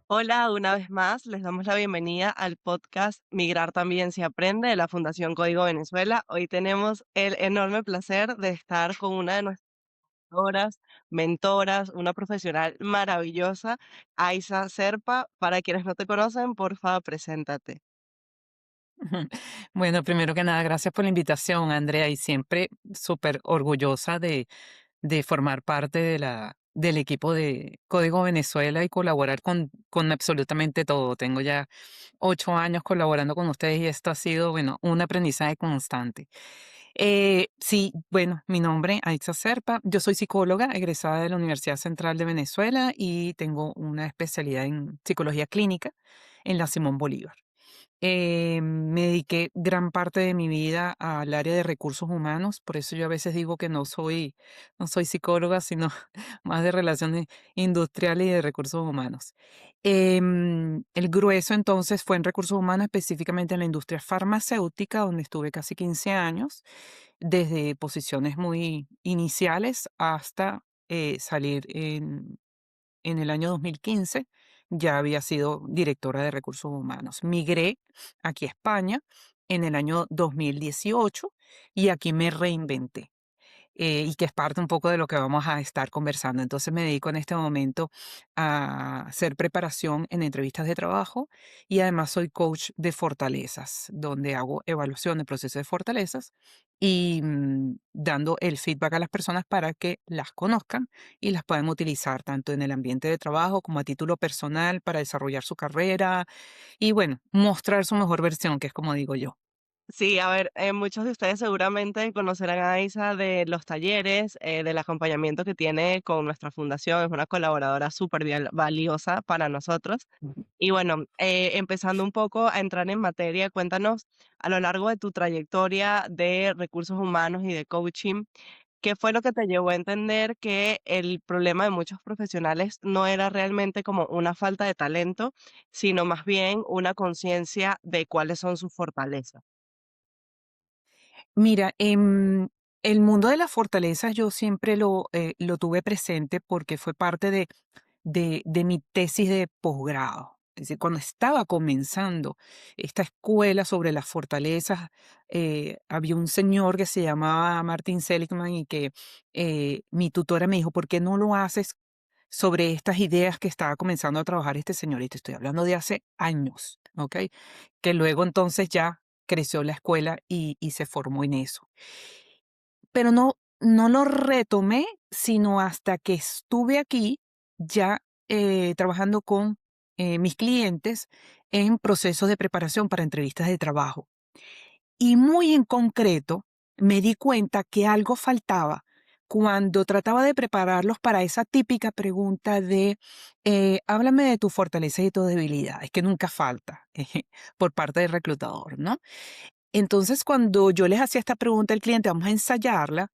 Hola, una vez más, les damos la bienvenida al podcast Migrar también se aprende de la Fundación Código Venezuela. Hoy tenemos el enorme placer de estar con una de nuestras mentoras, una profesional maravillosa, Aiza Serpa. Para quienes no te conocen, por favor, preséntate. Ujú. Bueno, primero que nada, gracias por la invitación, Andrea, y siempre súper orgullosa de formar parte del equipo de Código Venezuela y colaborar con absolutamente todo. Tengo ya 8 años colaborando con ustedes y esto ha sido, bueno, un aprendizaje constante. Sí, bueno, mi nombre, Aixa Serpa, yo soy psicóloga egresada de la Universidad Central de Venezuela y tengo una especialidad en psicología clínica en la Simón Bolívar. Me dediqué gran parte de mi vida al área de recursos humanos, por eso yo a veces digo que no soy psicóloga, sino más de relaciones industriales y de recursos humanos. El grueso entonces fue en recursos humanos, específicamente en la industria farmacéutica, donde estuve casi 15 años, desde posiciones muy iniciales hasta salir en el año 2015 ya había sido directora de recursos humanos. Migré aquí a España en el año 2018 y aquí me reinventé y que es parte un poco de lo que vamos a estar conversando. Entonces me dedico en este momento a hacer preparación en entrevistas de trabajo y además soy coach de fortalezas, donde hago evaluación de procesos de fortalezas y dando el feedback a las personas para que las conozcan y las puedan utilizar tanto en el ambiente de trabajo como a título personal para desarrollar su carrera y bueno, mostrar su mejor versión, que es como digo yo. Sí, a ver, muchos de ustedes seguramente conocerán a Isa de los talleres, del acompañamiento que tiene con nuestra fundación. Es una colaboradora súper valiosa para nosotros. Y bueno, empezando un poco a entrar en materia, cuéntanos a lo largo de tu trayectoria de recursos humanos y de coaching, ¿qué fue lo que te llevó a entender que el problema de muchos profesionales no era realmente como una falta de talento, sino más bien una conciencia de cuáles son sus fortalezas? Mira, el mundo de las fortalezas yo siempre lo tuve presente porque fue parte de mi tesis de posgrado. Es decir, cuando estaba comenzando esta escuela sobre las fortalezas, había un señor que se llamaba Martin Seligman y que mi tutora me dijo, ¿por qué no lo haces sobre estas ideas que estaba comenzando a trabajar este señor? Y te estoy hablando de hace años, ¿ok? Que luego entonces ya creció la escuela y se formó en eso. Pero no lo retomé, sino hasta que estuve aquí ya, trabajando con, mis clientes en procesos de preparación para entrevistas de trabajo. Y muy en concreto, me di cuenta que algo faltaba cuando trataba de prepararlos para esa típica pregunta de, háblame de tus fortalezas y tus debilidades, que nunca falta, por parte del reclutador, ¿no? Entonces, cuando yo les hacía esta pregunta al cliente, vamos a ensayarla,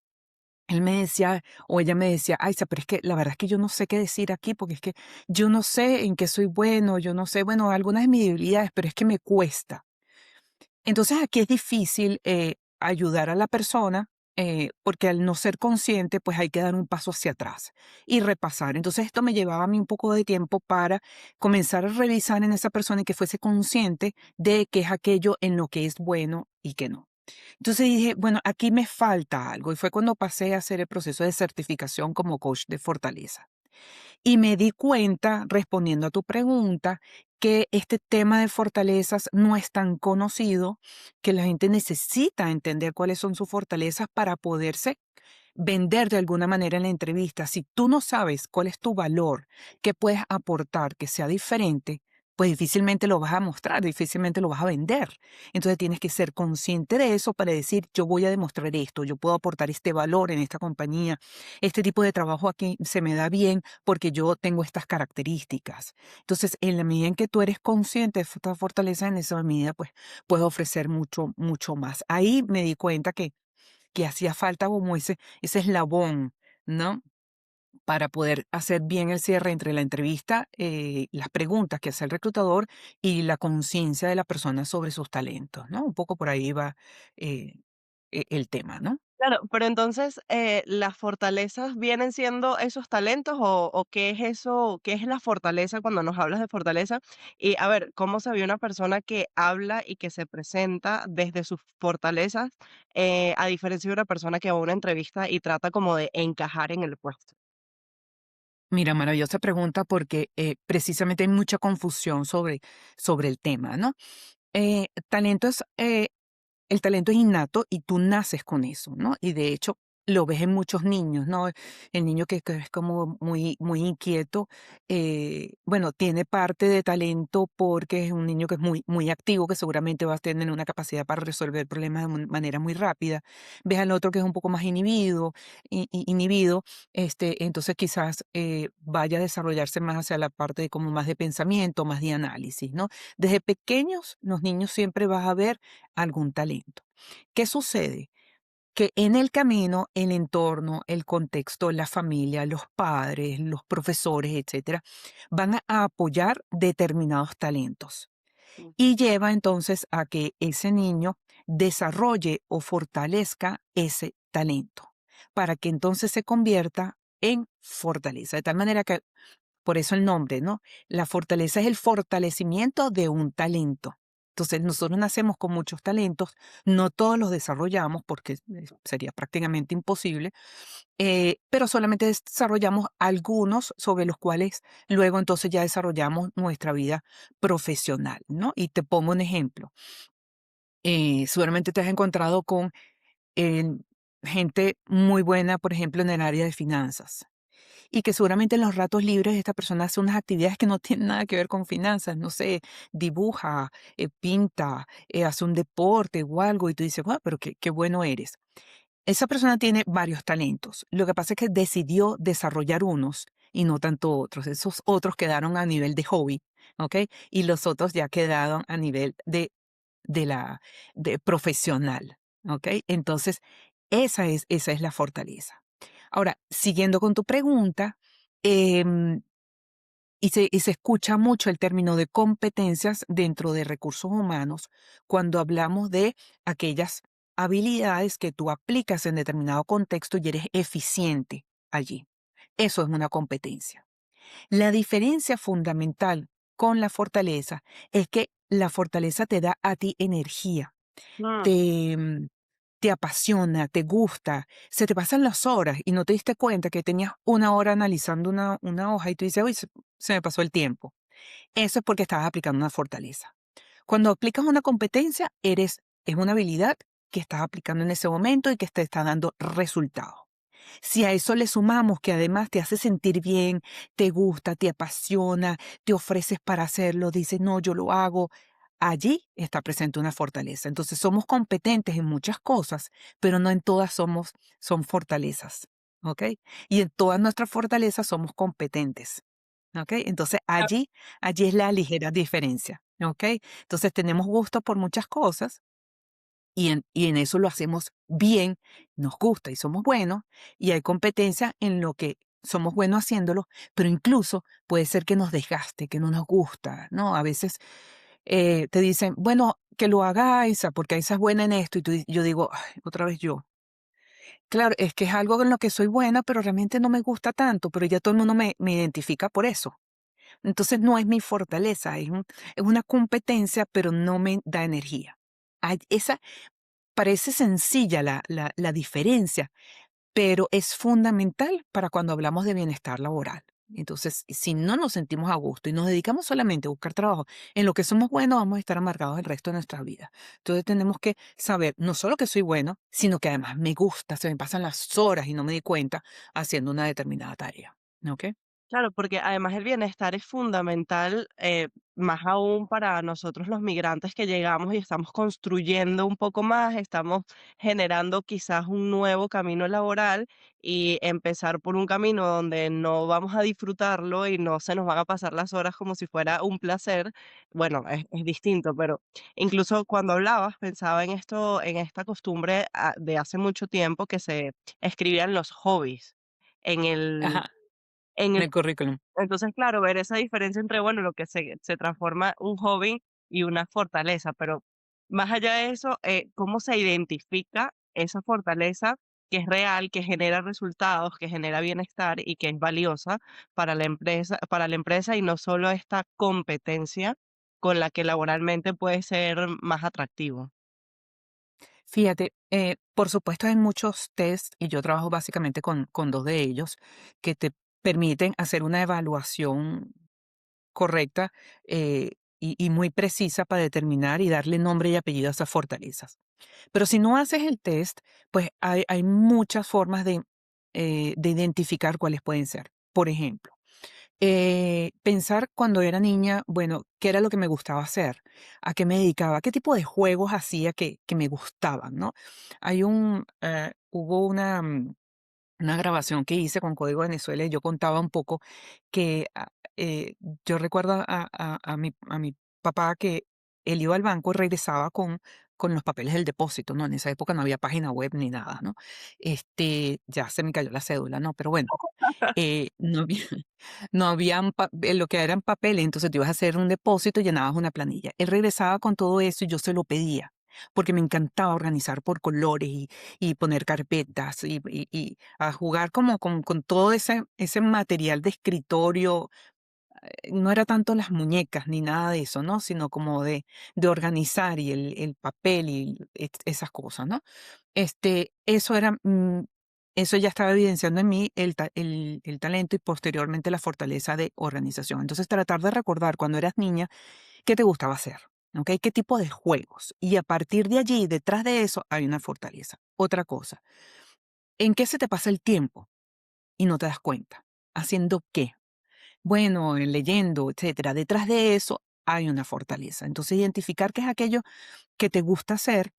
él me decía, o ella me decía, ay, pero es que la verdad es que yo no sé qué decir aquí, porque es que yo no sé en qué soy bueno, yo no sé, bueno, algunas de mis debilidades, pero es que me cuesta. Entonces aquí es difícil ayudar a la persona porque al no ser consciente, pues hay que dar un paso hacia atrás y repasar. Entonces esto me llevaba a mí un poco de tiempo para comenzar a revisar en esa persona y que fuese consciente de qué es aquello en lo que es bueno y que no. Entonces dije, bueno, aquí me falta algo y fue cuando pasé a hacer el proceso de certificación como coach de fortaleza. Y me di cuenta, respondiendo a tu pregunta, que este tema de fortalezas no es tan conocido, que la gente necesita entender cuáles son sus fortalezas para poderse vender de alguna manera en la entrevista. Si tú no sabes cuál es tu valor, qué puedes aportar que sea diferente, pues difícilmente lo vas a mostrar, difícilmente lo vas a vender. Entonces tienes que ser consciente de eso para decir, yo voy a demostrar esto, yo puedo aportar este valor en esta compañía, este tipo de trabajo aquí se me da bien porque yo tengo estas características. Entonces, en la medida en que tú eres consciente de esta fortaleza, en esa medida, pues puedes ofrecer mucho, mucho más. Ahí me di cuenta que hacía falta como ese eslabón, ¿no? Para poder hacer bien el cierre entre la entrevista, las preguntas que hace el reclutador y la conciencia de la persona sobre sus talentos, ¿no? Un poco por ahí va el tema, ¿no? Claro, pero entonces, ¿las fortalezas vienen siendo esos talentos o qué es eso? ¿Qué es la fortaleza cuando nos hablas de fortaleza? Y a ver, ¿cómo se ve una persona que habla y que se presenta desde sus fortalezas, a diferencia de una persona que va a una entrevista y trata como de encajar en el puesto? Mira, maravillosa pregunta porque precisamente hay mucha confusión sobre el tema, ¿no? Talento es el talento es innato y tú naces con eso, ¿no? Y de hecho lo ves en muchos niños, ¿no? El niño que es como muy inquieto, bueno, tiene parte de talento porque es un niño que es muy activo, que seguramente va a tener una capacidad para resolver problemas de manera muy rápida. Ves al otro que es un poco más inhibido, entonces quizás vaya a desarrollarse más hacia la parte de como más de pensamiento, más de análisis, ¿no? Desde pequeños, los niños siempre vas a ver algún talento. ¿Qué sucede? Que en el camino, el entorno, el contexto, la familia, los padres, los profesores, etcétera, van a apoyar determinados talentos Mm. y lleva entonces a que ese niño desarrolle o fortalezca ese talento para que entonces se convierta en fortaleza. De tal manera que por eso el nombre, ¿no? La fortaleza es el fortalecimiento de un talento. Entonces, nosotros nacemos con muchos talentos, no todos los desarrollamos porque sería prácticamente imposible, pero solamente desarrollamos algunos sobre los cuales luego entonces ya desarrollamos nuestra vida profesional, ¿no? Y te pongo un ejemplo. Seguramente te has encontrado con eh, gente muy buena, por ejemplo, en el área de finanzas y que seguramente en los ratos libres esta persona hace unas actividades que no tienen nada que ver con finanzas, no sé, dibuja, pinta, hace un deporte o algo, y tú dices, wow, pero qué bueno eres. Esa persona tiene varios talentos. Lo que pasa es que decidió desarrollar unos y no tanto otros. Esos otros quedaron a nivel de hobby, ¿ok? Y los otros ya quedaron a nivel de la de profesional, ¿ok? Entonces, esa es la fortaleza. Ahora, siguiendo con tu pregunta, em, y se escucha mucho el término de competencias dentro de recursos humanos cuando hablamos de aquellas habilidades que tú aplicas en determinado contexto y eres eficiente allí. Eso es una competencia. La diferencia fundamental con la fortaleza es que la fortaleza te da a ti energía, Mm. te, te apasiona, te gusta, se te pasan las horas y no te diste cuenta que tenías una hora analizando una hoja y tú dices, uy, se me pasó el tiempo. Eso es porque estabas aplicando una fortaleza. Cuando aplicas una competencia, es una habilidad que estás aplicando en ese momento y que te está dando resultados. Si a eso le sumamos que además te hace sentir bien, te gusta, te apasiona, te ofreces para hacerlo, dices, no, yo lo hago, allí está presente una fortaleza. Entonces somos competentes en muchas cosas, pero no en todas son fortalezas. ¿Ok? Y en todas nuestras fortalezas somos competentes. ¿Ok? Entonces allí es la ligera diferencia. ¿Ok? Entonces tenemos gusto por muchas cosas, y en eso lo hacemos bien, nos gusta y somos buenos, y hay competencia en lo que somos buenos haciéndolo, pero incluso puede ser que nos desgaste, que no nos gusta, ¿no? A veces te dicen, bueno, que lo haga Aiza, porque Aiza es buena en esto, y yo digo, "Ay, otra vez yo. Claro, es que es algo en lo que soy buena, pero realmente no me gusta tanto, pero ya todo el mundo me identifica por eso. Entonces no es mi fortaleza, es una competencia, pero no me da energía. Esa parece sencilla la diferencia, pero es fundamental para cuando hablamos de bienestar laboral. Entonces, si no nos sentimos a gusto y nos dedicamos solamente a buscar trabajo en lo que somos buenos, vamos a estar amargados el resto de nuestra vida. Entonces, tenemos que saber no solo que soy bueno, sino que además me gusta, se me pasan las horas y no me di cuenta haciendo una determinada tarea. ¿Ok? Claro, porque además el bienestar es fundamental, más aún para nosotros los migrantes que llegamos y estamos construyendo un poco más, estamos generando quizás un nuevo camino laboral y empezar por un camino donde no vamos a disfrutarlo y no se nos van a pasar las horas como si fuera un placer. Bueno, es distinto, pero incluso cuando hablabas pensaba en esto, en esta costumbre de hace mucho tiempo que se escribían los hobbies en el, Ajá, en en el el currículum. entonces, claro, ver esa diferencia entre, bueno, lo que se transforma un hobby y una fortaleza, pero más allá de eso, ¿cómo se identifica esa fortaleza? que es real, que genera resultados, que genera bienestar y que es valiosa para la empresa y no solo esta competencia con la que laboralmente puede ser más atractivo. Fíjate, por supuesto hay muchos test y yo trabajo básicamente con 2 de ellos que te permiten hacer una evaluación correcta, y muy precisa para determinar y darle nombre y apellido a esas fortalezas. Pero si no haces el test, pues hay muchas formas de identificar cuáles pueden ser. Por ejemplo, pensar cuando era niña, bueno, qué era lo que me gustaba hacer, a qué me dedicaba, qué tipo de juegos hacía que me gustaban, ¿no? Hubo una grabación que hice con Código Venezuela y yo contaba un poco que yo recuerdo a mi papá que él iba al banco y regresaba con los papeles del depósito, ¿no? En esa época no había página web ni nada, ¿no? Ya se me cayó la cédula, ¿no? Pero bueno, no había, no habían lo que eran papeles, entonces tú ibas a hacer un depósito y llenabas una planilla. Él regresaba con todo eso y yo se lo pedía, porque me encantaba organizar por colores y poner carpetas y a jugar como con todo ese material de escritorio. No era tanto las muñecas ni nada de eso, ¿no? Sino como de organizar y el papel y esas cosas, ¿no? Eso era, eso ya estaba evidenciando en mí el talento y posteriormente la fortaleza de organización. Entonces, tratar de recordar cuando eras niña qué te gustaba hacer, ¿ok? ¿Qué tipo de juegos? Y a partir de allí, detrás de eso, hay una fortaleza. Otra cosa, ¿en qué se te pasa el tiempo y no te das cuenta? ¿Haciendo qué? Bueno, leyendo, etcétera. Detrás de eso hay una fortaleza. Entonces, identificar qué es aquello que te gusta hacer,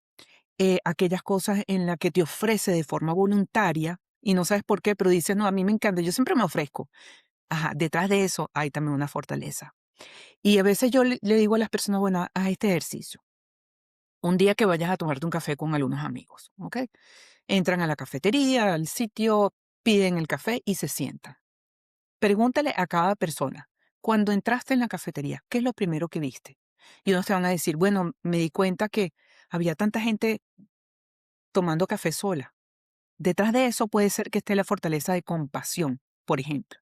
aquellas cosas en las que te ofrece de forma voluntaria y no sabes por qué, pero dices, no, a mí me encanta, yo siempre me ofrezco. Ajá, detrás de eso hay también una fortaleza. Y a veces yo le digo a las personas, bueno, haz este ejercicio. Un día que vayas a tomarte un café con algunos amigos, ¿ok? Entran a la cafetería, al sitio, piden el café y se sientan. Pregúntale a cada persona, cuando entraste en la cafetería, ¿qué es lo primero que viste? Y unos te van a decir, bueno, me di cuenta que había tanta gente tomando café sola. Detrás de eso puede ser que esté la fortaleza de compasión, por ejemplo.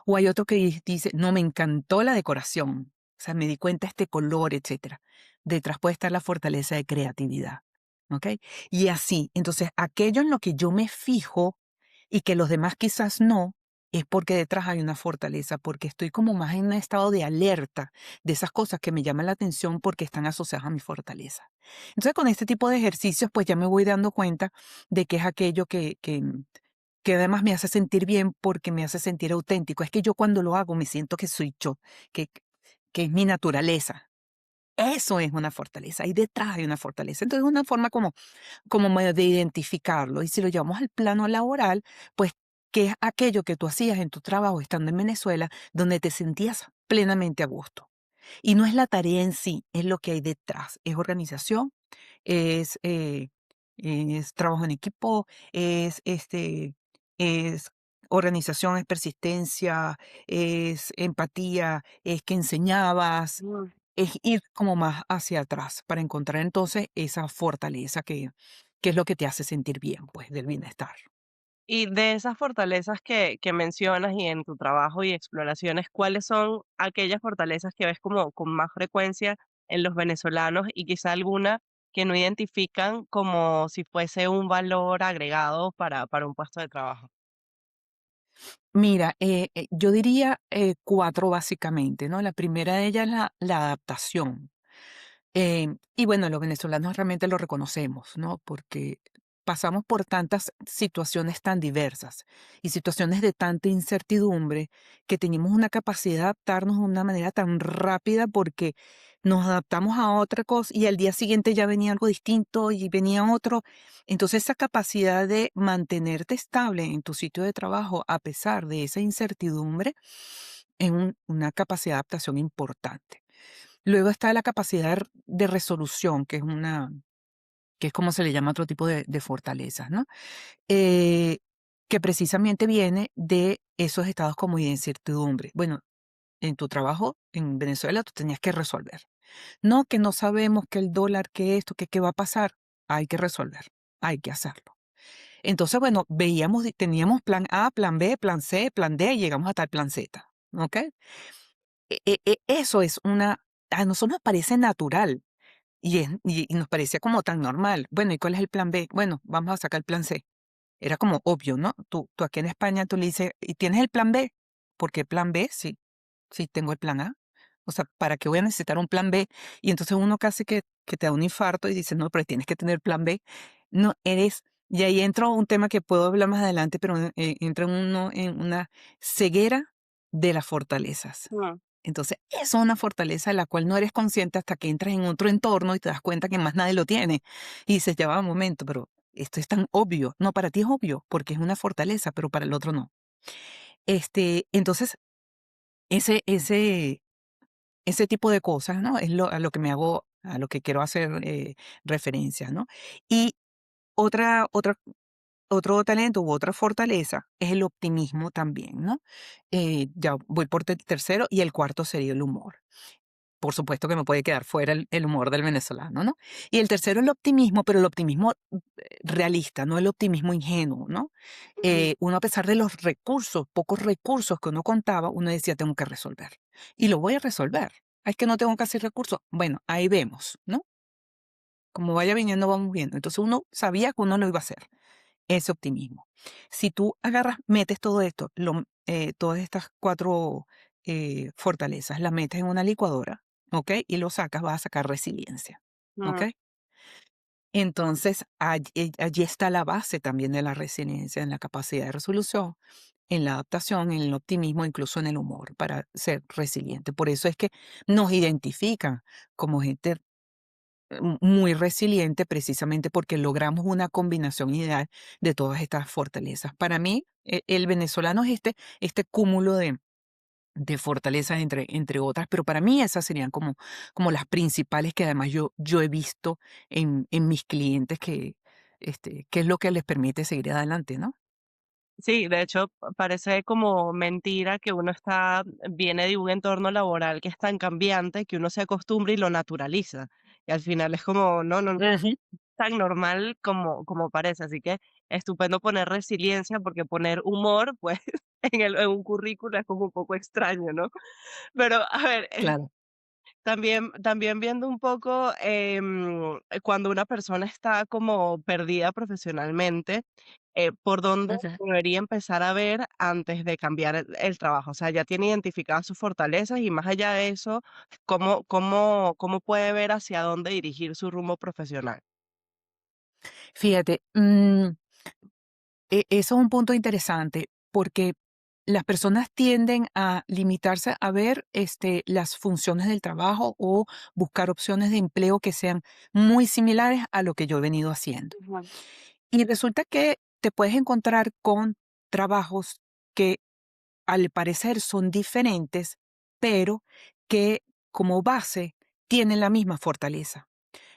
O hay otro que dice, no, me encantó la decoración. O sea, me di cuenta este color, etcétera. Detrás puede estar la fortaleza de creatividad. ¿Ok? Y así, entonces, aquello en lo que yo me fijo y que los demás quizás no, es porque detrás hay una fortaleza, porque estoy como más en un estado de alerta de esas cosas que me llaman la atención porque están asociadas a mi fortaleza. Entonces, con este tipo de ejercicios, pues ya me voy dando cuenta de que es aquello que además me hace sentir bien porque me hace sentir auténtico. Es que yo cuando lo hago me siento que soy yo, que, que es mi naturaleza. Eso es una fortaleza. Ahí detrás hay una fortaleza. Entonces, es una forma como medio de identificarlo. Y si lo llevamos al plano laboral, pues, ¿qué es aquello que tú hacías en tu trabajo estando en Venezuela donde te sentías plenamente a gusto? Y no es la tarea en sí, es lo que hay detrás. Es organización, es, eh, es trabajo en equipo, es organización, es persistencia, es empatía, es que enseñabas, Mm. es ir como más hacia atrás para encontrar entonces esa fortaleza que es lo que te hace sentir bien, pues, del bienestar. Y de esas fortalezas que mencionas y en tu trabajo y exploraciones, ¿cuáles son aquellas fortalezas que ves como con más frecuencia en los venezolanos y quizá alguna que no identifican como si fuese un valor agregado para un puesto de trabajo? Mira, yo diría 4 básicamente, ¿no? La primera de ellas es la adaptación. Y bueno, los venezolanos realmente lo reconocemos, ¿no? Porque pasamos por tantas situaciones tan diversas y situaciones de tanta incertidumbre que tenemos una capacidad de adaptarnos de una manera tan rápida porque nos adaptamos a otra cosa y al día siguiente ya venía algo distinto y venía otro. Entonces esa capacidad de mantenerte estable en tu sitio de trabajo a pesar de esa incertidumbre es una capacidad de adaptación importante. Luego está la capacidad de resolución, que es como se le llama a otro tipo de fortalezas, ¿no? Eh, que precisamente viene de esos estados como de incertidumbre. Bueno, en tu trabajo en Venezuela tú tenías que resolver. No, que no sabemos que el dólar, que esto, que qué va a pasar. Hay que resolver, hay que hacerlo. Entonces, bueno, veíamos, teníamos plan A, plan B, plan C, plan D, y llegamos hasta el plan Z, ¿ok? Eso es a nosotros nos parece natural y nos parecía como tan normal. Bueno, ¿y cuál es el plan B? Bueno, vamos a sacar el plan C. Era como obvio, ¿no? Tú aquí en España, tú le dices, ¿y tienes el plan B? ¿Por qué plan B? Sí, sí tengo el plan A. O sea, ¿para qué voy a necesitar un plan B? Y entonces uno casi que te da un infarto y dice, no, pero tienes que tener plan B. No, y ahí entra un tema que puedo hablar más adelante, pero entra uno en una ceguera de las fortalezas. Mm. Entonces, eso es una fortaleza de la cual no eres consciente hasta que entras en otro entorno y te das cuenta que más nadie lo tiene. Y dices, ya va un momento, pero esto es tan obvio. No, para ti es obvio, porque es una fortaleza, pero para el otro no. Entonces, ese, ese, ese tipo de cosas, ¿no? Es a lo que me hago, a lo que quiero hacer referencia, ¿no? Y otro talento u otra fortaleza es el optimismo también, ¿no? Ya voy por tercero y el cuarto sería el humor. Por supuesto que no puede quedar fuera el humor del venezolano, ¿no? Y el tercero, el optimismo, pero el optimismo realista, no el optimismo ingenuo, ¿no? Ujú. Uno a pesar de los recursos, pocos recursos que uno contaba, uno decía, tengo que resolver. Y lo voy a resolver. Es que no tengo casi recursos. Bueno, ahí vemos, ¿no? Como vaya viniendo, vamos viendo. Entonces uno sabía que uno lo iba a hacer, ese optimismo. Si tú agarras, metes todo esto, todas estas cuatro fortalezas, las metes en una licuadora, ¿ok? Y lo sacas, vas a sacar resiliencia, ¿ok? Mm. Entonces, allí está la base también de la resiliencia, en la capacidad de resolución, en la adaptación, en el optimismo, incluso en el humor, para ser resiliente. Por eso es que nos identifican como gente muy resiliente, precisamente porque logramos una combinación ideal de todas estas fortalezas. Para mí, el venezolano es este cúmulo de fortalezas entre otras, pero para mí esas serían como las principales que además yo he visto en mis clientes que es lo que les permite seguir adelante, ¿no? Sí, de hecho, parece como mentira que viene de un entorno laboral que es tan cambiante que uno se acostumbra y lo naturaliza. Y al final es como, no, no, no es Ujú. tan normal como parece. Así que estupendo poner resiliencia, porque poner humor, pues, en un currículo es como un poco extraño, ¿no? Pero, a ver, Claro. también viendo un poco, cuando una persona está como perdida profesionalmente, ¿por dónde Ujú. debería empezar a ver antes de cambiar el trabajo? O sea, ya tiene identificadas sus fortalezas y más allá de eso, ¿cómo puede ver hacia dónde dirigir su rumbo profesional? Fíjate, eso es un punto interesante porque las personas tienden a limitarse a ver las funciones del trabajo o buscar opciones de empleo que sean muy similares a lo que yo he venido haciendo. Ujú. Y resulta que te puedes encontrar con trabajos que al parecer son diferentes, pero que como base tienen la misma fortaleza.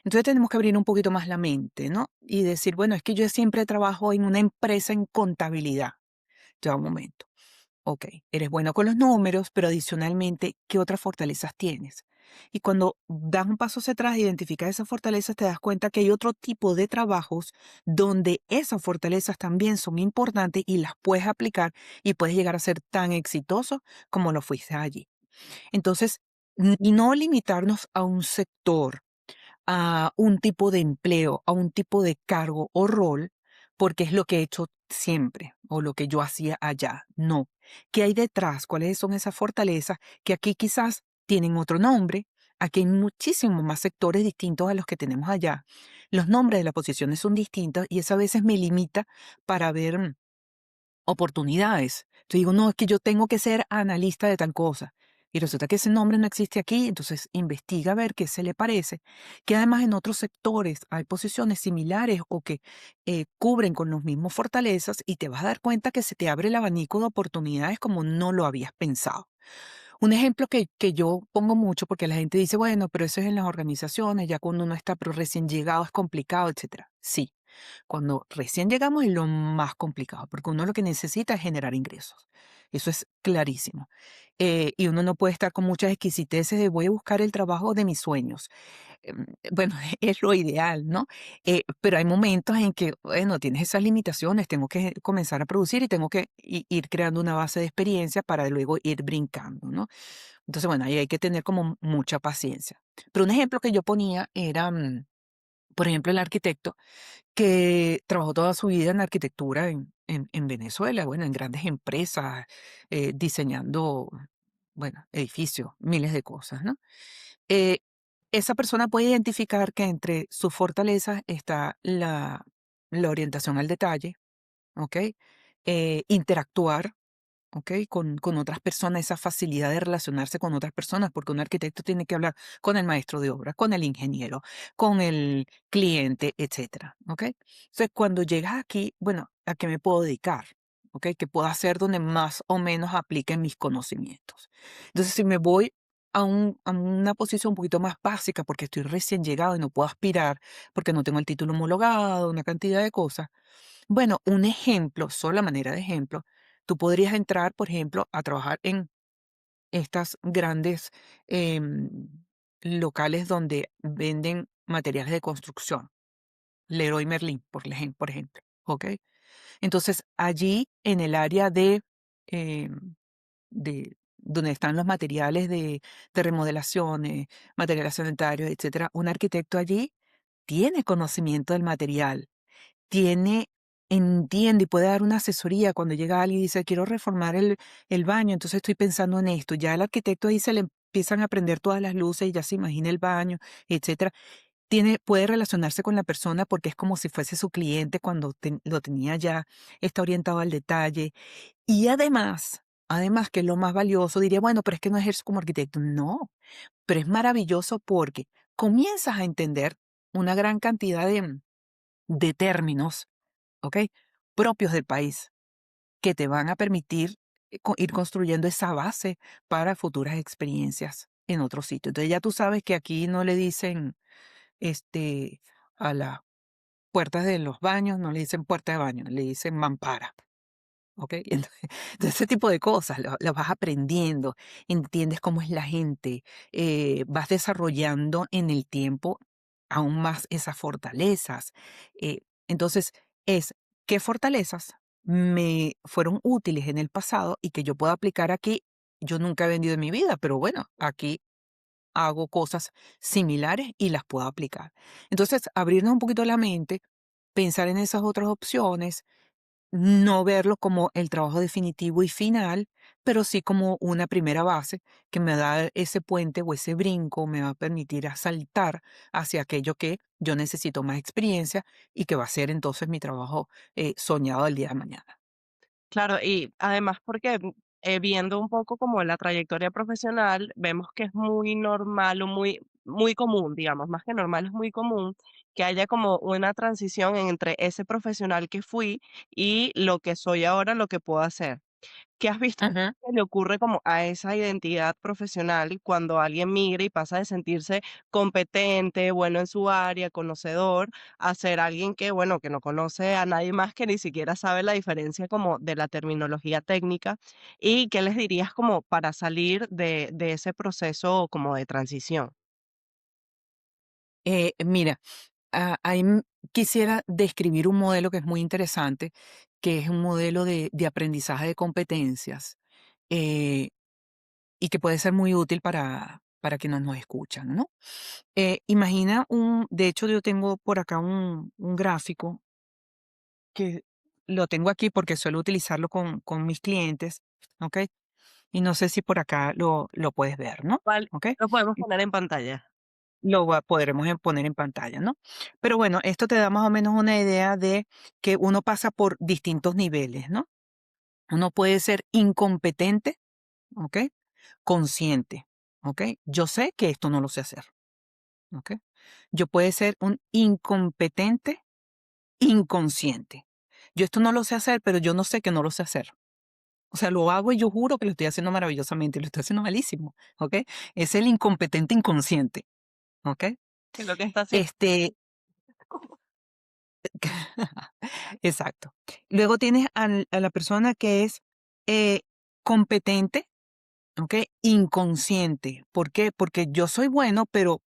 Entonces tenemos que abrir un poquito más la mente, ¿no? Y decir, bueno, es que yo siempre trabajo en una empresa en contabilidad. Ya un momento. Ok, eres bueno con los números, pero adicionalmente, ¿qué otras fortalezas tienes? Y cuando das un paso hacia atrás, identificas esas fortalezas, te das cuenta que hay otro tipo de trabajos donde esas fortalezas también son importantes y las puedes aplicar y puedes llegar a ser tan exitoso como lo fuiste allí. Entonces, no limitarnos a un sector, a un tipo de empleo, a un tipo de cargo o rol, porque es lo que he hecho siempre o lo que yo hacía allá. No. ¿Qué hay detrás? ¿Cuáles son esas fortalezas que aquí quizás tienen otro nombre? Aquí hay muchísimos más sectores distintos a los que tenemos allá. Los nombres de las posiciones son distintos y eso a veces me limita para ver oportunidades. Yo digo, no, es que yo tengo que ser analista de tal cosa. Y resulta que ese nombre no existe aquí, entonces investiga a ver qué se le parece, que además en otros sectores hay posiciones similares o que cubren con los mismos fortalezas y te vas a dar cuenta que se te abre el abanico de oportunidades como no lo habías pensado. Un ejemplo que yo pongo mucho porque la gente dice, bueno, pero eso es en las organizaciones, ya cuando uno está pero recién llegado es complicado, etcétera. Sí, Cuando recién llegamos es lo más complicado, porque uno lo que necesita es generar ingresos. Eso es clarísimo. Y uno no puede estar con muchas exquisiteces de voy a buscar el trabajo de mis sueños. Bueno, es lo ideal, ¿no? Pero hay momentos en que, bueno, tienes esas limitaciones, tengo que comenzar a producir y tengo que ir creando una base de experiencia para luego ir brincando, ¿no? Entonces, bueno, ahí hay que tener como mucha paciencia. Pero un ejemplo que yo ponía era, por ejemplo, el arquitecto que trabajó toda su vida en arquitectura en Venezuela, bueno, en grandes empresas, diseñando, bueno, edificios, miles de cosas, ¿no? Eh, Esa persona puede identificar que entre sus fortalezas está la orientación al detalle, ¿ok? Interactuar, ¿ok? Con otras personas, esa facilidad de relacionarse con otras personas, porque un arquitecto tiene que hablar con el maestro de obra, con el ingeniero, con el cliente, etcétera, ¿ok? Entonces, cuando llegas aquí, bueno, ¿a qué me puedo dedicar? ¿Ok? ¿Qué puedo hacer donde más o menos apliquen mis conocimientos? Entonces, si me voy a una posición un poquito más básica, porque estoy recién llegado y no puedo aspirar, porque no tengo el título homologado, una cantidad de cosas, bueno, un ejemplo, solo a manera de ejemplo, tú podrías entrar, por ejemplo, a trabajar en estas grandes em, locales donde venden materiales de construcción, Leroy Merlin, por ejemplo, ¿ok? Entonces, allí en el área de donde están los materiales de remodelaciones, materiales sanitarios, etcétera, un arquitecto allí tiene conocimiento del material, tiene entiende y puede dar una asesoría cuando llega alguien y dice: "Quiero reformar el baño, entonces estoy pensando en esto". Ya el arquitecto ahí se le empiezan a prender todas las luces y ya se imagina el baño, etcétera. Puede relacionarse con la persona porque es como si fuese su cliente cuando lo tenía ya, está orientado al detalle. Y además que es lo más valioso, diría: "Bueno, pero es que no ejerzo como arquitecto". No, pero es maravilloso porque comienzas a entender una gran cantidad de términos, ¿ok? Propios del país, que te van a permitir ir construyendo esa base para futuras experiencias en otro sitio. Entonces ya tú sabes que aquí no le dicen a las puertas de los baños, no le dicen puerta de baño, le dicen mampara. ¿Ok? Entonces, ese tipo de cosas lo vas aprendiendo, entiendes cómo es la gente, vas desarrollando en el tiempo aún más esas fortalezas. Entonces, es qué fortalezas me fueron útiles en el pasado y que yo puedo aplicar aquí. Yo nunca he vendido en mi vida, pero bueno, aquí hago cosas similares y las puedo aplicar. Entonces, abrirnos un poquito la mente, pensar en esas otras opciones, no verlo como el trabajo definitivo y final, pero sí como una primera base que me da ese puente o ese brinco, me va a permitir a saltar hacia aquello que yo necesito más experiencia y que va a ser entonces mi trabajo soñado el día de mañana. Claro, y además porque viendo un poco como la trayectoria profesional, vemos que es muy normal o muy común, digamos, más que normal, es muy común que haya como una transición entre ese profesional que fui y lo que soy ahora, lo que puedo hacer. ¿Qué has visto Ujú. que le ocurre como a esa identidad profesional cuando alguien migra y pasa de sentirse competente, bueno en su área, conocedor, a ser alguien que, bueno, que no conoce a nadie más, que ni siquiera sabe la diferencia como de la terminología técnica? ¿Y qué les dirías como para salir de ese proceso como de transición? Mira, ahí quisiera describir un modelo que es muy interesante, que es un modelo de aprendizaje de competencias. eh, y que puede ser muy útil para quienes nos escuchan, ¿no? Imagina de hecho yo tengo por acá un gráfico que lo tengo aquí porque suelo utilizarlo con mis clientes, ¿ok? Y no sé si por acá lo puedes ver, ¿no? ¿Cuál ¿Ok? lo podemos poner en pantalla? Podremos poner en pantalla, ¿no? Pero bueno, esto te da más o menos una idea de que uno pasa por distintos niveles, ¿no? Uno puede ser incompetente, ¿ok? Consciente, ¿ok? Yo sé que esto no lo sé hacer, ¿ok? Yo puede ser un incompetente inconsciente. Yo esto no lo sé hacer, pero yo no sé que no lo sé hacer. O sea, lo hago y yo juro que lo estoy haciendo maravillosamente, lo estoy haciendo malísimo, ¿ok? Es el incompetente inconsciente, ¿ok? Que lo que está haciendo. Este, Exacto. Luego tienes a la persona que es eh, competente, ¿ok? Inconsciente. ¿Por qué? Porque yo soy bueno, pero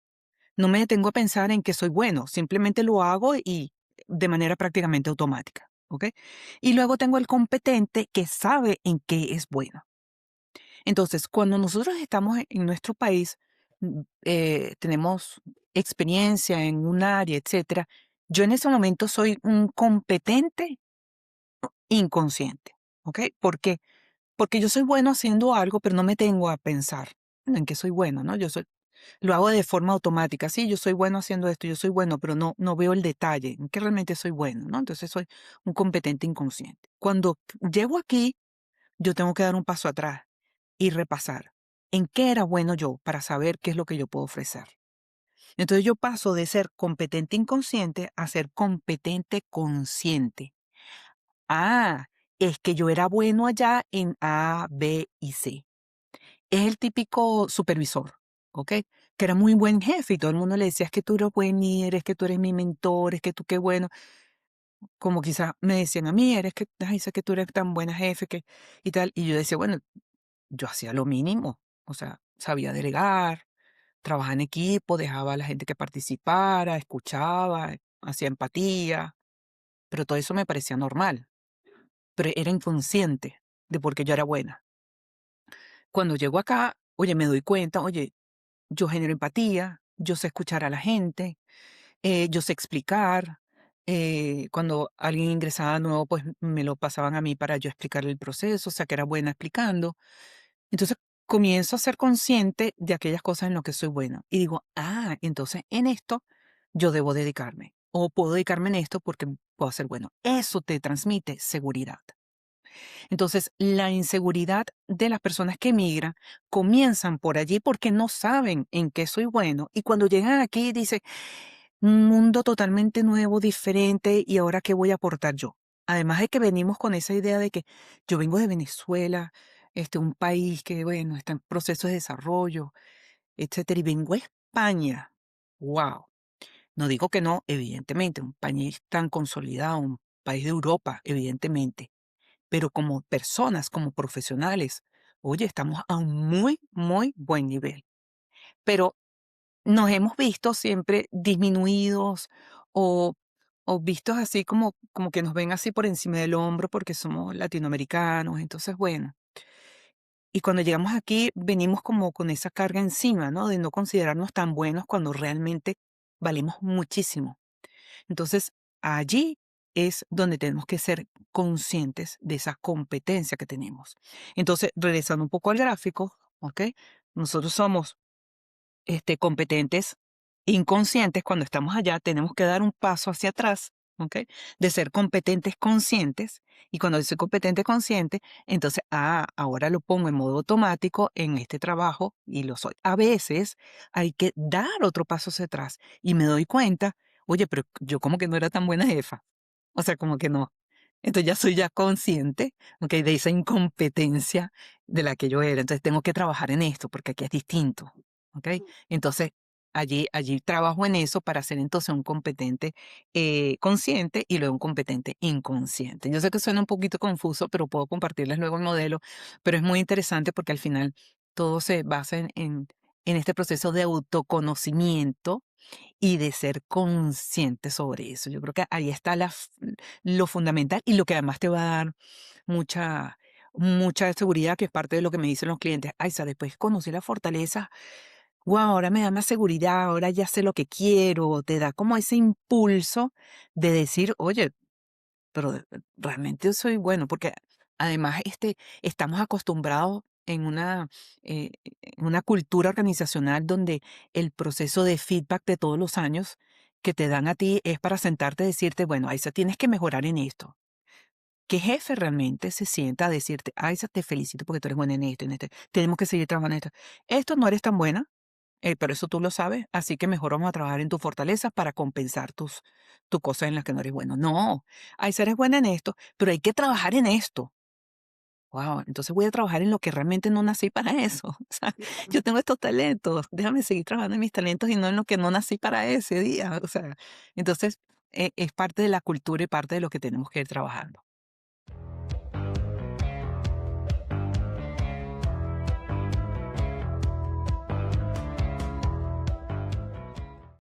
no me detengo a pensar en que soy bueno. Simplemente lo hago y de manera prácticamente automática, ¿ok? Y luego tengo el competente que sabe en qué es bueno. Entonces, cuando nosotros estamos en nuestro país, tenemos experiencia en un área, etcétera, yo en ese momento soy un competente inconsciente, ¿ok? ¿Por qué? Porque yo soy bueno haciendo algo, pero no me tengo a pensar en que soy bueno, ¿no? Lo hago de forma automática. Sí, yo soy bueno haciendo esto, yo soy bueno, pero no veo el detalle en que realmente soy bueno, ¿no? Entonces soy un competente inconsciente. Cuando llego aquí, yo tengo que dar un paso atrás y repasar en qué era bueno yo para saber qué es lo que yo puedo ofrecer. Entonces yo paso de ser competente inconsciente a ser competente consciente. Ah, es que yo era bueno allá en A, B y C. Es el típico supervisor, ¿ok? Que era muy buen jefe y todo el mundo le decía, es que tú eres buen líder, es que tú eres mi mentor, es que tú qué bueno. Como quizás me decían a mí, eres que, ay, sé que tú eres tan buena jefe que, y tal. Y yo decía, bueno, yo hacía lo mínimo, o sea, sabía delegar, trabajaba en equipo, dejaba a la gente que participara, escuchaba, hacía empatía, pero todo eso me parecía normal, pero era inconsciente de por qué yo era buena. Cuando llego acá, oye, me doy cuenta, oye, yo genero empatía, yo sé escuchar a la gente, yo sé explicar. Cuando alguien ingresaba nuevo, pues me lo pasaban a mí para yo explicarle el proceso, o sea que era buena explicando. Entonces comienzo a ser consciente de aquellas cosas en lo que soy buena. Y digo, ah, entonces en esto yo debo dedicarme. O puedo dedicarme en esto porque puedo ser bueno. Eso te transmite seguridad. Entonces, la inseguridad de las personas que emigran comienzan por allí porque no saben en qué soy bueno. Y cuando llegan aquí, dicen, un mundo totalmente nuevo, diferente, y ahora qué voy a aportar yo. Además de que venimos con esa idea de que yo vengo de Venezuela, un país que, bueno, está en proceso de desarrollo, etcétera, y vengo a España. Wow. No digo que no, evidentemente, un país tan consolidado, un país de Europa, evidentemente, pero como personas, como profesionales, oye, estamos a un muy, muy buen nivel. Pero nos hemos visto siempre disminuidos o, o vistos así como que nos ven así por encima del hombro porque somos latinoamericanos. Entonces, bueno, y cuando llegamos aquí venimos como con esa carga encima, ¿no? De no considerarnos tan buenos cuando realmente valemos muchísimo. Entonces, allí es donde tenemos que ser conscientes de esa competencia que tenemos. Entonces, regresando un poco al gráfico, ¿ok? Nosotros somos competentes inconscientes. Cuando estamos allá, tenemos que dar un paso hacia atrás, ¿ok? De ser competentes conscientes. Y cuando soy competente consciente, entonces, ahora lo pongo en modo automático en este trabajo y lo soy. A veces hay que dar otro paso hacia atrás y me doy cuenta, oye, pero yo como que no era tan buena jefa. O sea, como que no. Entonces ya soy ya consciente, ¿ok? De esa incompetencia de la que yo era. Entonces tengo que trabajar en esto porque aquí es distinto, ¿ok? Entonces, allí trabajo en eso para ser entonces un competente consciente y luego un competente inconsciente. Yo sé que suena un poquito confuso, pero puedo compartirles luego el modelo, pero es muy interesante porque al final todo se basa en este proceso de autoconocimiento y de ser consciente sobre eso. Yo creo que ahí está lo fundamental y lo que además te va a dar mucha, mucha seguridad, que es parte de lo que me dicen los clientes. Ay, después conocí la fortaleza. Wow, ahora me da más seguridad, ahora ya sé lo que quiero, te da como ese impulso de decir, oye, pero realmente soy bueno, porque además estamos acostumbrados en una cultura organizacional donde el proceso de feedback de todos los años que te dan a ti es para sentarte y decirte, bueno, Aisa, tienes que mejorar en esto. ¿Qué jefe realmente se sienta a decirte, Aisa, te felicito porque tú eres buena en esto, tenemos que seguir trabajando en esto? Esto no eres tan buena, pero eso tú lo sabes, así que mejor vamos a trabajar en tus fortalezas para compensar tus cosas en las que no eres bueno. No, hay seres buenos en esto, pero hay que trabajar en esto. Wow, entonces voy a trabajar en lo que realmente no nací para eso. O sea, yo tengo estos talentos, déjame seguir trabajando en mis talentos y no en lo que no nací para ese día. O sea, entonces es parte de la cultura y parte de lo que tenemos que ir trabajando.